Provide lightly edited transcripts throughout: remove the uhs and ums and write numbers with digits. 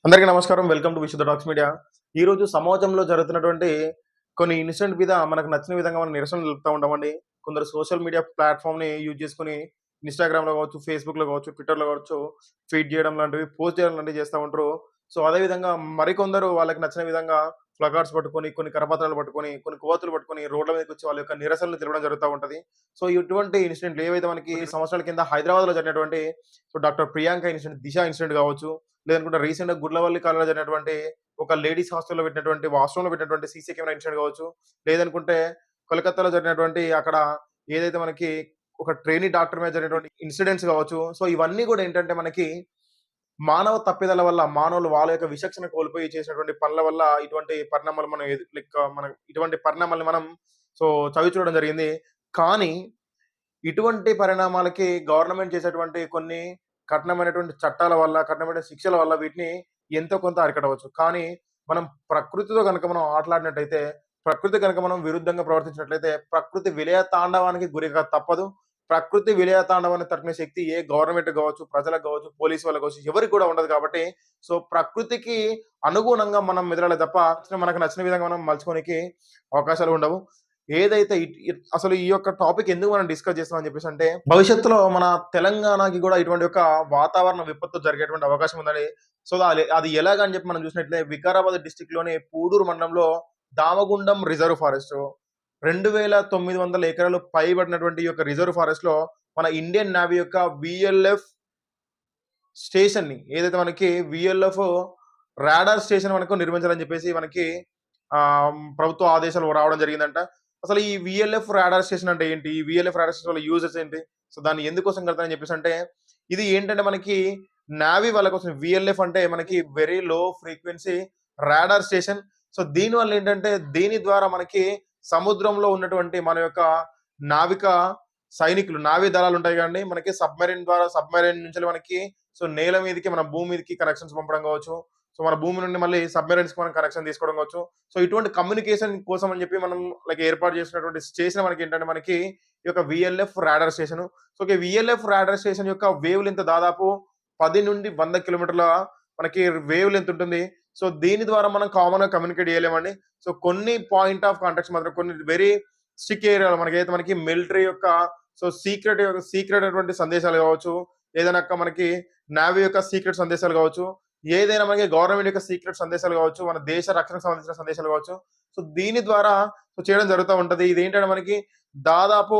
అందరికీ నమస్కారం. Welcome to విశుద్ధ టాక్స్ మీడియా. ఈరోజు సమాజంలో జరుగుతున్నటువంటి కొన్ని ఇన్సిడెంట్ మీద మనకు నచ్చిన విధంగా మనం నిరసన తెలుపుతా ఉంటామండి. కొందరు సోషల్ మీడియా ప్లాట్‌ఫార్మ్‌ని యూజ్ చేసుకొని ఇన్‌స్టాగ్రామ్‌లో కావచ్చు, ఫేస్‌బుక్‌లో కావచ్చు, ట్విట్టర్‌లో కావచ్చు ట్వీట్ చేయడం లాంటివి, పోస్ట్ చేయడం లాంటివి చేస్తా ఉంటారు. సో, అదే విధంగా మరికొందరు వాళ్ళకి నచ్చిన విధంగా ప్లకార్డ్స్ పట్టుకొని, కొన్ని కరపత్రాలు పట్టుకొని, కొన్ని కొవ్వొత్తులు పట్టుకొని రోడ్ల మీదకొచ్చి వాళ్ళ యొక్క నిరసనలు తెలపడం జరుగుతా ఉంటది. సో, ఇటువంటి ఇన్సిడెంట్‌లు ఏవైతే మనకి కొన్ని సంవత్సరాల కింద హైదరాబాద్‌లో జరిగినటువంటి డాక్టర్ ప్రియాంక ఇన్సిడెంట్, దిశ ఇన్సిడెంట్ కావచ్చు, లేదనుకుంటే రీసెంట్‌గా గుడ్లవల్లి కాలేజ్‌లో జరిగినటువంటి ఒక లేడీస్ హాస్టల్‌లో పెట్టినటువంటి వాష్‌రూమ్‌లో పెట్టినటువంటి సీసీ కెమెరా ఇన్సిడెంట్ కావచ్చు, లేదనుకుంటే కోల్‌కత్తాలో జరిగినటువంటి అక్కడ ఏదైతే మనకి ఒక ట్రైనీ డాక్టర్ మీద జరిగినటువంటి ఇన్సిడెంట్స్ కావచ్చు. సో, ఇవన్నీ కూడా ఏంటంటే మనకి మానవ తప్పిదాల వల్ల మానవులు వాళ్ళ యొక్క విచక్షణ కోల్పోయి చేసినటువంటి పనుల వల్ల ఇటువంటి పరిణామాలు మనం మనం ఇటువంటి పరిణామాల్ని మనం సో చవి చూడడం జరిగింది. కానీ ఇటువంటి పరిణామాలకి గవర్నమెంట్ చేసేటువంటి కొన్ని కఠినమైనటువంటి చట్టాల వల్ల, కఠినమైన శిక్షల వల్ల వీటిని ఎంతో కొంత అరికట్టవచ్చు. కానీ మనం ప్రకృతితో గనక మనం ఆటలాడినట్టయితే, ప్రకృతి గనక మనం విరుద్ధంగా ప్రవర్తించినట్లయితే, ప్రకృతి విలయ తాండవానికి గురిగా తప్పదు. ప్రకృతి విలయ తాండవాన్ని తట్టుకునే శక్తి ఏ గవర్నమెంట్‌కి గావచ్చు, ప్రజలకు గావచ్చు, పోలీసు వాళ్ళకి గావచ్చు, ఎవరికి కూడా ఉండదు కాబట్టి, సో, ప్రకృతికి అనుగుణంగా మనం మెదలాలే తప్ప మనకు నచ్చిన విధంగా మనం మలుచుకోనికి అవకాశాలు ఉండవు. ఏదైతే ఇట్ ఇట్ అసలు ఈ యొక్క టాపిక్ ఎందుకు మనం డిస్కస్ చేస్తున్నాం అని చెప్పేసంటే, భవిష్యత్తులో మన తెలంగాణకి గూడా ఇటువంటి యొక్క వాతావరణ విపత్తు జరిగేటువంటి అవకాశం ఉందని. సో, అది ఎలాగని చెప్పి మనం చూసినట్లయితే వికారాబాద్ డిస్ట్రిక్ట్‌లోని పూడూరు మండలంలో దామగుండం రిజర్వ్ ఫారెస్ట్ 2900 ఎకరాలు పైబడినటువంటి ఈ యొక్క రిజర్వ్ ఫారెస్ట్‌లో మన ఇండియన్ నేవీ యొక్క వీఎల్ఎఫ్ స్టేషన్‌ని ఏదైతే మనకి వీఎల్ఎఫ్ రాడార్ స్టేషన్ మనకు నిర్మించాలని చెప్పేసి మనకి ప్రభుత్వ ఆదేశాలు రావడం జరిగిందంట. అసలు ఈ వీఎల్ఎఫ్ రాడార్ స్టేషన్ అంటే ఏంటి? ఈ వీఎల్ఎఫ్ రాడార్ స్టేషన్ వల్ల యూజెస్ ఏంటి? సో, దాన్ని ఎందుకోసం కడతారని చెప్పేసంటే, ఇది ఏంటంటే మనకి నేవీ వాళ్ళ కోసం వీఎల్ఎఫ్ అంటే మనకి very low frequency radar station. So, దీనివల్ల ఏంటంటే దీని ద్వారా మనకి సముద్రంలో ఉన్నటువంటి మన యొక్క నావిక సైనికులు, నావీ దళాలుంటాయి కదండీ! మనకి సబ్‌మెరైన్ ద్వారా సబ్‌మెరైన్ నుంచి మనకి సో, నేల మీదకి మన భూమి మీదకి కనెక్షన్స్ పంపడం కావచ్చు. సో, మన భూమి నుండి మళ్ళీ సబ్‌మెరైన్స్‌కి మనం కనెక్షన్ తీసుకోవడం కావచ్చు. సో, ఇటువంటి కమ్యూనికేషన్ కోసం అని చెప్పి మనం లైక్ ఏర్పాటు చేసినటువంటి స్టేషన్ మనకేంటంటే మనకి ఈ యొక్క వీఎల్ఎఫ్ రాడార్ స్టేషను. సో, ఈ వీఎల్ఎఫ్ రాడార్ స్టేషన్ యొక్క వేవ్ లెంత్ దాదాపు 10 నుండి 100 కిలోమీటర్ల మనకి వేవ్ లెంత్ ఉంటుంది. సో, దీని ద్వారా మనం కామన్‌గా కమ్యూనికేట్ చేయలేమండి. సో, కొన్ని పాయింట్ ఆఫ్ కాంటాక్ట్స్ మాత్రం కొన్ని వెరీ స్ట్రిక్ట్ ఏరియాలో మనకైతే మనకి మిలిటరీ యొక్క సో, సీక్రెట్ అయినటువంటి సందేశాలు కావచ్చు, ఏదైనా మనకి నేవీ యొక్క సీక్రెట్ సందేశాలు కావచ్చు, ఏదైనా మనకి గవర్నమెంట్ యొక్క సీక్రెట్ సందేశాలు కావచ్చు, మన దేశ రక్షణకు సంబంధించిన సందేశాలు కావచ్చు. సో, దీని ద్వారా సో, చేయడం జరుగుతా ఉంటది. ఇదేంటంటే మనకి దాదాపు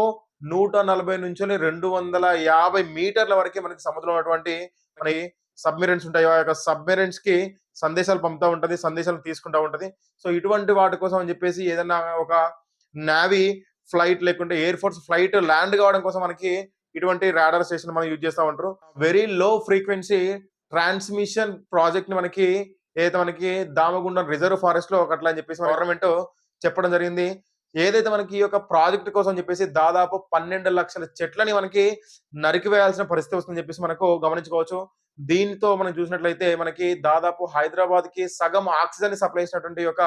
140 నుంచెల్లి 250 మీటర్ల వరకే మనకి సముద్రంలో ఉన్నటువంటి మనకి సబ్‌మెరైన్స్ ఉంటాయి. ఆ యొక్క సబ్‌మెరైన్స్‌కి సందేశాలు పంపుతా ఉంటది. సందేశాలు తీసుకుంటా ఉంటది. సో, ఇటువంటి వాటి కోసం అని చెప్పేసి ఏదన్నా ఒక నేవీ ఫ్లైట్ లేకుంటే ఎయిర్ ఫోర్స్ ఫ్లైట్ ల్యాండ్ కావడం కోసం మనకి ఇటువంటి రాడార్ స్టేషన్ మనం యూజ్ చేస్తా ఉంటారు. వెరీ లో ఫ్రీక్వెన్సీ ట్రాన్స్మిషన్ ప్రాజెక్ట్‌ని మనకి ఏదైతే మనకి దామగుండం రిజర్వ్ ఫారెస్ట్‌లో ఒకట్లా అని చెప్పేసి గవర్నమెంట్ చెప్పడం జరిగింది. ఏదైతే మనకి ఈ యొక్క ప్రాజెక్ట్ కోసం చెప్పేసి దాదాపు 12,00,000 చెట్లని మనకి నరికివేయాల్సిన పరిస్థితి వస్తుందని చెప్పేసి మనకు గమనించుకోవచ్చు. దీనితో మనం చూసినట్లయితే మనకి దాదాపు హైదరాబాద్‌కి సగం ఆక్సిజన్‌ని సప్లై చేసినటువంటి ఈ యొక్క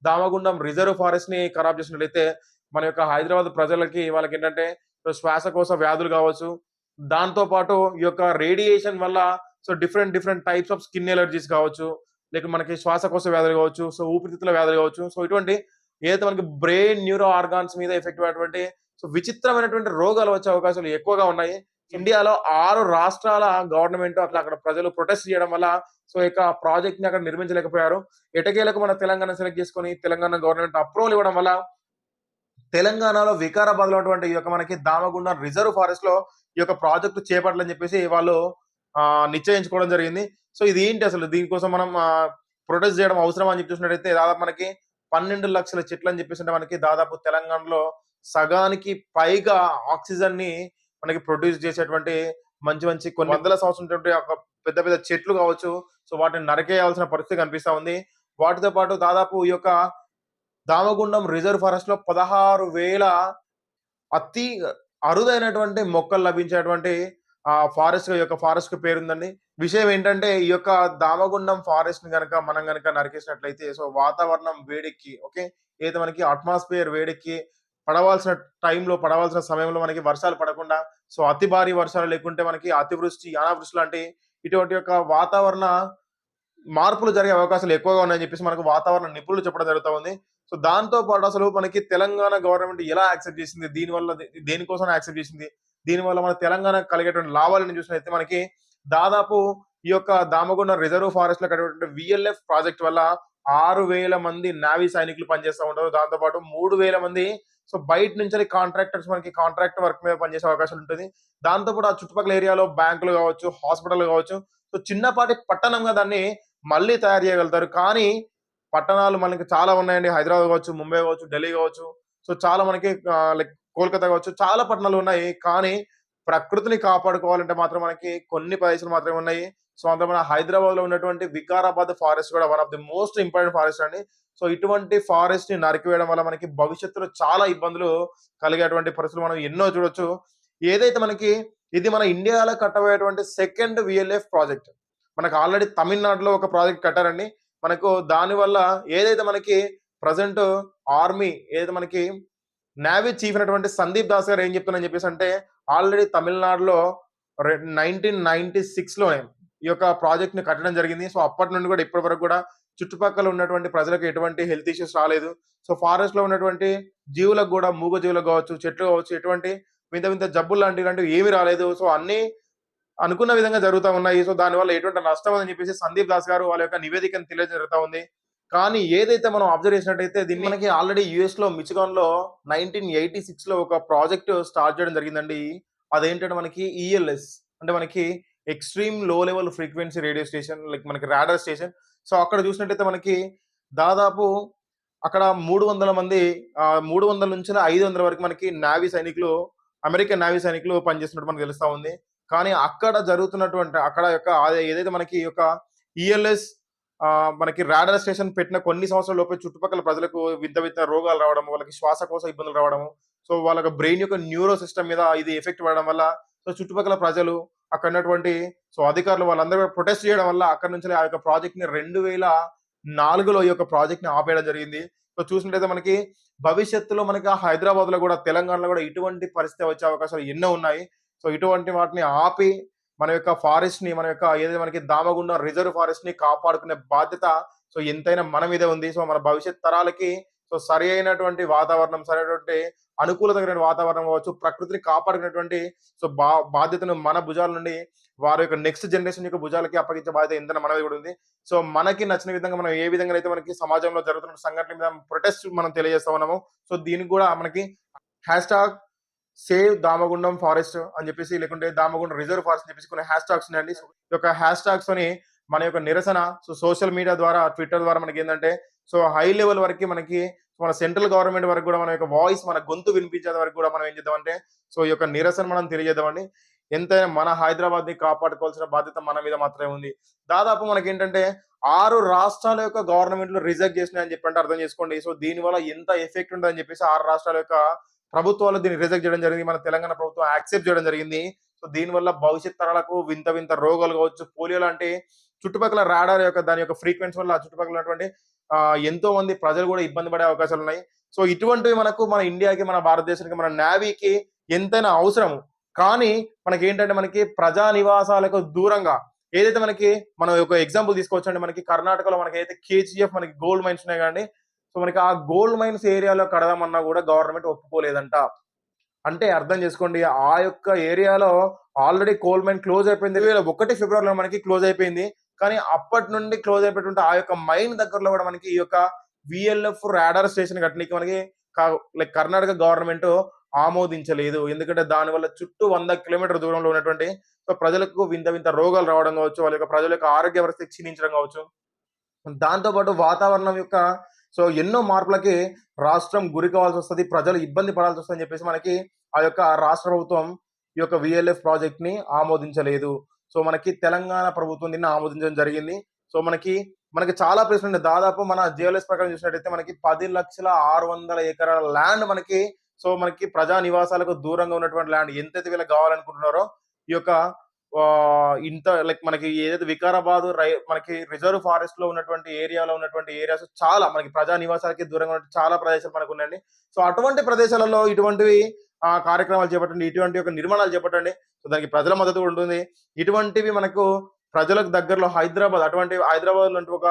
దామగుండం రిజర్వ్ ఫారెస్ట్‌ని ఖరాబ్ చేసినట్లయితే మన యొక్క హైదరాబాద్ ప్రజలకి వాళ్ళకేంటంటే శ్వాసకోశ వ్యాధులు కావచ్చు. దాంతో పాటు ఈ యొక్క రేడియేషన్ వల్ల so different types of skin allergies కావచ్చు. లేక మనకి శ్వాసకోశ వ్యాధులు కావచ్చు. సో ఊపిరితిత్తుల వ్యాధులు కావచ్చు. సో ఇటువంటి ఏదైతే మనకి బ్రెయిన్, న్యూరో ఆర్గాన్స్ మీద ఎఫెక్ట్ అయ్యేటువంటి సో విచిత్రమైనటువంటి రోగాలు వచ్చే అవకాశాలు ఎక్కువగా ఉన్నాయి. ఇండియాలో 6 రాష్ట్రాల గవర్నమెంట్ అక్కడ ప్రజలు ప్రొటెస్ట్ చేయడం వల్ల సో ఇక ప్రాజెక్ట్‌ని అక్కడ నిర్మించలేకపోయారు. ఎట్టకేలకు మన తెలంగాణ సెలెక్ట్ చేసుకొని తెలంగాణ గవర్నమెంట్ అప్రూవల్ ఇవ్వడం వల్ల తెలంగాణలో వికారాబాద్‌లో ఉన్నటువంటి ఈ యొక్క మనకి దామగుండం రిజర్వ్ ఫారెస్ట్‌లో ఈ యొక్క ప్రాజెక్ట్ చేపట్టాలని చెప్పేసి వాళ్ళు నిశ్చయించుకోవడం జరిగింది. సో, ఇదేంటి అసలు దీనికోసం మనం ప్రొటెస్ట్ చేయడం అవసరమా అని చెప్పి చూసినట్టయితే దాదాపు మనకి 12,00,000 చెట్లని చెప్పేసంటే మనకి దాదాపు తెలంగాణలో సగానికి పైగా ఆక్సిజన్‌ని మనకి ప్రొడ్యూస్ చేసేటువంటి మంచి కొన్ని వందల సంవత్సరాలు ఉన్నటువంటి ఒక పెద్ద చెట్లు కావచ్చు. సో, వాటిని నరికేయాల్సిన పరిస్థితి కనిపిస్తా ఉంది. వాటితో పాటు దాదాపు ఈ యొక్క దామగుండం రిజర్వ్ ఫారెస్ట్‌లో 16,000 అతి అరుదైనటువంటి మొక్కలు లభించేటువంటి ఫారెస్ట్‌కి పేరుందండి. విషయం ఏంటంటే ఈ యొక్క దామగుండం ఫారెస్ట్‌ని గనక మనం గనక నరికేసినట్లయితే సో వాతావరణం వేడెక్కి ఓకే. ఏదైతే మనకి అట్మాస్ఫియర్ వేడెక్కి పడవలసిన పడవలసిన సమయంలో మనకి వర్షాలు పడకుండా సో అతి భారీ వర్షాలు లేకుంటే మనకి అతివృష్టి, అనావృష్టి లాంటి ఇటువంటి యొక్క వాతావరణ మార్పులు జరిగే అవకాశాలు ఎక్కువగా ఉన్నాయని చెప్పేసి మనకు వాతావరణ నిపుణులు చెప్పడం జరుగుతా ఉంది. సో, దాంతో పాటు అసలు మనకి తెలంగాణ గవర్నమెంట్ ఎలా యాక్సెప్ట్ చేసింది? దీనివల్ల దేనికోసం యాక్సెప్ట్ చేసింది? దీనివల్ల మన తెలంగాణకు కలిగేటువంటి లాభాలను చూసినట్లయితే మనకి దాదాపు ఈ యొక్క దామగుండ రిజర్వ్ ఫారెస్ట్‌లో కట్టేటువంటి వీఎల్ఎఫ్ ప్రాజెక్ట్ వల్ల 6,000 మంది నేవీ సైనికులు పనిచేస్తా ఉంటారు. దాంతో పాటు 3,000 మంది సో, బయట నుంచెల్లి కాంట్రాక్టర్స్ మనకి కాంట్రాక్ట్ వర్క్ మీద పనిచేసే అవకాశాలు ఉంటది. దాంతో పాటు ఆ చుట్టుపక్కల ఏరియాలో బ్యాంకులు గావచ్చు, హాస్పిటల్‌లు గావచ్చు, సో, చిన్నపాటి పట్టణంగా దాన్ని మళ్ళీ తయారు చేయగలుగుతారు. కానీ పట్టణాలు మనకి చాలా ఉన్నాయండి. హైదరాబాద్ కావచ్చు, ముంబై కావచ్చు, ఢిల్లీ కావచ్చు. సో, చాలా మనకి లైక్ కోల్‌కతా కావచ్చు, చాలా పట్టణాలు ఉన్నాయి. కానీ ప్రకృతిని కాపాడుకోవాలంటే మాత్రం మనకి కొన్ని ప్రదేశాలు మాత్రమే ఉన్నాయి. సో, అందులో మన హైదరాబాద్‌లో ఉన్నటువంటి వికారాబాద్ ఫారెస్ట్ కూడా one of the most important forest అండి. సో, ఇటువంటి ఫారెస్ట్‌ని నరికివేయడం వల్ల మనకి భవిష్యత్తులో చాలా ఇబ్బందులు కలిగేటువంటి పరిస్థితులు మనం ఎన్నో చూడొచ్చు. ఏదైతే మనకి ఇది మన ఇండియాలో కట్టబోయేటువంటి సెకండ్ వీఎల్ఎఫ్ ప్రాజెక్ట్. మనకు ఆల్రెడీ తమిళనాడులో ఒక ప్రాజెక్ట్ కట్టారండి. మనకు దానివల్ల ఏదైతే మనకి ప్రెజెంట్ ఆర్మీ ఏదైతే మనకి నేవీ చీఫ్ అయినటువంటి సందీప్ దాస్ గారు ఏం చెప్తున్నారని చెప్పేసంటే, ఆల్రెడీ తమిళనాడులో 1996లోనే ఈ యొక్క ప్రాజెక్ట్‌ని కట్టడం జరిగింది. సో, అప్పటి నుండి కూడా ఇప్పటి వరకు కూడా చుట్టుపక్కల ఉన్నటువంటి ప్రజలకు ఎటువంటి హెల్త్ ఇష్యూస్ రాలేదు. సో, ఫారెస్ట్‌లో ఉన్నటువంటి జీవులకు గూడా మూగ జీవులకు గావచ్చు, చెట్లు గావచ్చు, ఎటువంటి వింత వింత జబ్బులు ఇలాంటివి ఏమి రాలేదు. సో, అన్నీ అనుకున్న విధంగా జరుగుతా ఉన్నాయి. సో, దానివల్ల ఎటువంటి నష్టం అని చెప్పేసి సందీప్ దాస్ గారు వాళ్ళ యొక్క నివేదికను తెలియజేయడం జరుగుతా ఉంది. కానీ ఏదైతే మనం అబ్జర్వ్ చేసినట్టయితే దీన్ని మనకి ఆల్రెడీ యూఎస్‌లో మిచిగాన్‌లో 1986లో ఒక ప్రాజెక్ట్ స్టార్ట్ చేయడం జరిగిందండి. అదేంటంటే మనకి ఈఎల్ఎస్ అంటే మనకి ఎక్స్‌ట్రీమ్ లో level frequency radio station like మనకి రాడార్ స్టేషన్. సో, అక్కడ చూసినట్టయితే మనకి దాదాపు అక్కడ 300 మంది 300-500 వరకు మనకి నేవీ సైనికులు అమెరికన్ నేవీ సైనికులు పనిచేస్తున్నట్టు మనకు తెలుస్తా ఉంది. కానీ అక్కడ జరుగుతున్నటువంటి అక్కడ యొక్క ఏదైతే మనకి ఈ యొక్క ఈఎల్ఎస్ మనకి రాడార్ స్టేషన్ పెట్టిన కొన్ని సంవత్సరాల లోపే చుట్టుపక్కల ప్రజలకు వింత వింత రోగాలు రావడం, వాళ్ళకి శ్వాసకోశ ఇబ్బందులు రావడము. సో, వాళ్ళకి బ్రెయిన్ యొక్క న్యూరో సిస్టమ్ మీద ఇది ఎఫెక్ట్ పడడం వల్ల సో, చుట్టుపక్కల ప్రజలు అక్కడ ఉన్నటువంటి సో, అధికారులు వాళ్ళందరూ కూడా ప్రొటెస్ట్ చేయడం వల్ల అక్కడి నుంచి ఆ యొక్క ప్రాజెక్ట్‌ని 2004లో ఈ యొక్క ప్రాజెక్ట్‌ని ఆపేయడం జరిగింది. సో, చూసినట్టయితే మనకి భవిష్యత్తులో మనకి హైదరాబాద్‌లో కూడా, తెలంగాణలో కూడా ఇటువంటి పరిస్థితి వచ్చే అవకాశాలు ఎన్నో ఉన్నాయి. సో, ఇటువంటి వాటిని ఆపి మన యొక్క ఫారెస్ట్‌ని మన యొక్క ఏదైతే మనకి దామగుండం రిజర్వ్ ఫారెస్ట్‌ని కాపాడుకునే బాధ్యత సో, ఎంతైనా మన మీదే ఉంది. సో, మన భవిష్యత్ తరాలకి సో, సరి అయినటువంటి వాతావరణం, సరైనటువంటి అనుకూలతమైన వాతావరణం కావచ్చు, ప్రకృతిని కాపాడుకునేటువంటి సో, బాధ్యతను మన భుజాల నుండి వారి యొక్క నెక్స్ట్ జనరేషన్ యొక్క భుజాలకి అప్పగించే బాధ్యత ఎంతైనా మనది కూడా ఉంది. సో, మనకి నచ్చిన విధంగా మనం ఏ విధంగా అయితే మనకి సమాజంలో జరుగుతున్న సంఘటనల మీద ప్రొటెస్ట్ మనం తెలియజేస్తా ఉన్నాము. సో, దీనికి కూడా మనకి హ్యాష్‌ట్యాగ్ సేవ్ దామగుండం ఫారెస్ట్ అని చెప్పేసి లేకుంటే దామగుండం రిజర్వ్ ఫారెస్ట్ అని చెప్పేసి కొన్ని హ్యాష్ ట్యాగ్స్ ఉన్నాయండి. సో, ఈ యొక్క హ్యాష్ ట్యాగ్స్ తోని మన యొక్క నిరసన సో, సోషల్ మీడియా ద్వారా, ట్విట్టర్ ద్వారా మనకేందంటే సో, హై లెవెల్ వరకి మనకి మన సెంట్రల్ గవర్నమెంట్ వరకు కూడా మన యొక్క వాయిస్, మన గొంతు వినిపించేంత వరకు కూడా మనం ఏం చేద్దామంటే సో, ఈ యొక్క నిరసన మనం తెలియజేద్దామండి. ఎంతైనా మన హైదరాబాద్‌ని కాపాడుకోవాల్సిన బాధ్యత మన మీద మాత్రమే ఉంది. దాదాపు మనకేంటంటే 6 రాష్ట్రాల యొక్క గవర్నమెంట్‌లు రిజెక్ట్ చేసినాయని చెప్పంటే అర్థం చేసుకోండి. సో, దీనివల్ల ఎంత ఎఫెక్ట్ ఉంటదని చెప్పేసి 6 రాష్ట్రాల యొక్క ప్రభుత్వాలు దీన్ని రిజెక్ట్ చేయడం జరిగింది. మన తెలంగాణ ప్రభుత్వం యాక్సెప్ట్ చేయడం జరిగింది. సో, దీనివల్ల భవిష్యత్ తరాలకు వింత వింత రోగాలు కావచ్చు, పోలియో లాంటి చుట్టుపక్కల రాడార్ యొక్క దాని యొక్క ఫ్రీక్వెన్సీ వల్ల చుట్టుపక్కల ఉన్నటువంటి ఎంతో మంది ప్రజలు కూడా ఇబ్బంది పడే అవకాశాలున్నాయి. సో, ఇటువంటివి మనకు మన ఇండియాకి, మన భారతదేశానికి, మన నేవీకి ఎంతైనా అవసరము. కానీ మనకేంటంటే మనకి ప్రజా నివాసాలకు దూరంగా ఏదైతే మనకి మనం ఒక ఎగ్జాంపుల్ తీసుకోవచ్చండి. మనకి కర్ణాటకలో మనకైతే కేజీఎఫ్ మనకి గోల్డ్ మైన్స్ ఉన్నాయి కదండీ. సో, మనకి ఆ గోల్డ్ మైన్స్ ఏరియాలో కడదామన్నా కూడా గవర్నమెంట్ ఒప్పుకోలేదంట. అంటే అర్థం చేసుకోండి. ఆ యొక్క ఏరియాలో ఆల్రెడీ కోల్ మైన్ క్లోజ్ అయిపోయింది. 2001 ఫిబ్రవరిలో మనకి క్లోజ్ అయిపోయింది. కానీ అప్పటి నుండి క్లోజ్ అయిపోయినటువంటి ఆ యొక్క మైన్ దగ్గరలో కూడా మనకి ఈ యొక్క వీఎల్ఎఫ్ రాడార్ స్టేషన్ కట్టనీకి మనకి లైక్ కర్ణాటక గవర్నమెంట్ ఆమోదించలేదు. ఎందుకంటే దానివల్ల చుట్టూ 100 కిలోమీటర్ల దూరంలో ఉన్నటువంటి సో, ప్రజలకు వింత వింత రోగాలు రావడం కావచ్చు, వాళ్ళ యొక్క ప్రజల యొక్క ఆరోగ్య పరిస్థితి క్షీణించడం కావచ్చు. దాంతో పాటు వాతావరణం యొక్క సో, ఎన్నో మార్పులకి రాష్ట్రం గురి కావాల్సొస్తది. ప్రజలు ఇబ్బంది పడాల్సొస్తదని చెప్పేసి మనకి ఆ యొక్క రాష్ట్ర ప్రభుత్వం ఈ యొక్క వీఎల్ఎఫ్ ప్రాజెక్ట్‌ని ఆమోదించలేదు. సో, మనకి తెలంగాణ ప్రభుత్వం దీన్ని ఆమోదించడం జరిగింది. సో, మనకి చాలా ప్లేసులున్నాయి. దాదాపు మన జియోలజిస్ట్ ప్రకారం చూసినట్టయితే మనకి 10,600,000 ఎకరాల ల్యాండ్ మనకి సో, మనకి ప్రజా నివాసాలకు దూరంగా ఉన్నటువంటి ల్యాండ్ ఎంతైతే వీళ్ళకి కావాలనుకుంటున్నారో ఈ యొక్క ఇంత లైక్ మనకి ఏదైతే వికారాబాద్ మనకి రిజర్వ్ ఫారెస్ట్‌లో ఉన్నటువంటి ఏరియాలో ఉన్నటువంటి ఏరియాస్ చాలా మనకి ప్రజా నివాసాలకి దూరంగా ఉన్న చాలా ప్రదేశాలు మనకున్నాయండి. సో, అటువంటి ప్రదేశాలలో ఇటువంటివి కార్యక్రమాలు చేపట్టండి. ఇటువంటి యొక్క నిర్మాణాలు చేపట్టండి. సో, దానికి ప్రజల మద్దతు కూడా ఉంటుంది. ఇటువంటివి మనకు ప్రజలకు దగ్గరలో అటువంటి హైదరాబాద్ లాంటి ఒక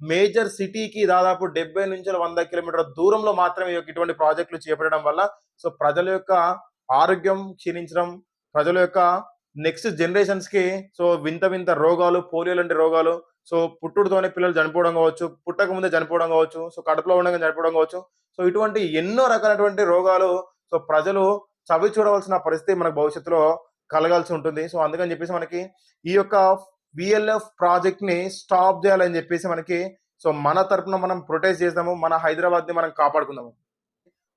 మేజర్ సిటీకి దాదాపు 70-100 కిలోమీటర్ల దూరంలో మాత్రమే ఇటువంటి ప్రాజెక్టులు చేపట్టడం వల్ల సో ప్రజల యొక్క ఆరోగ్యం క్షీణించడం, ప్రజల యొక్క నెక్స్ట్ జనరేషన్స్‌కి సో వింత వింత రోగాలు, పోలియో లాంటి రోగాలు, సో పుట్టుడుతోనే పిల్లలు చనిపోవడం కావచ్చు, పుట్టక ముందే చనిపోవడం కావచ్చు, సో కడుపులో ఉండగా చనిపోవడం కావచ్చు. సో ఇటువంటి ఎన్నో రకాలైనటువంటి రోగాలు సో ప్రజలు చవి చూడవలసిన పరిస్థితి మనకు భవిష్యత్తులో కలగాల్సి ఉంటుంది. సో అందుకని చెప్పేసి మనకి ఈ యొక్క వీఎల్ఎఫ్ ప్రాజెక్ట్‌ని స్టాప్ చేయాలని చెప్పేసి మనకి సో మన తరపున మనం ప్రొటెస్ట్ చేద్దాము. మన హైదరాబాద్‌ని మనం కాపాడుకుందాము.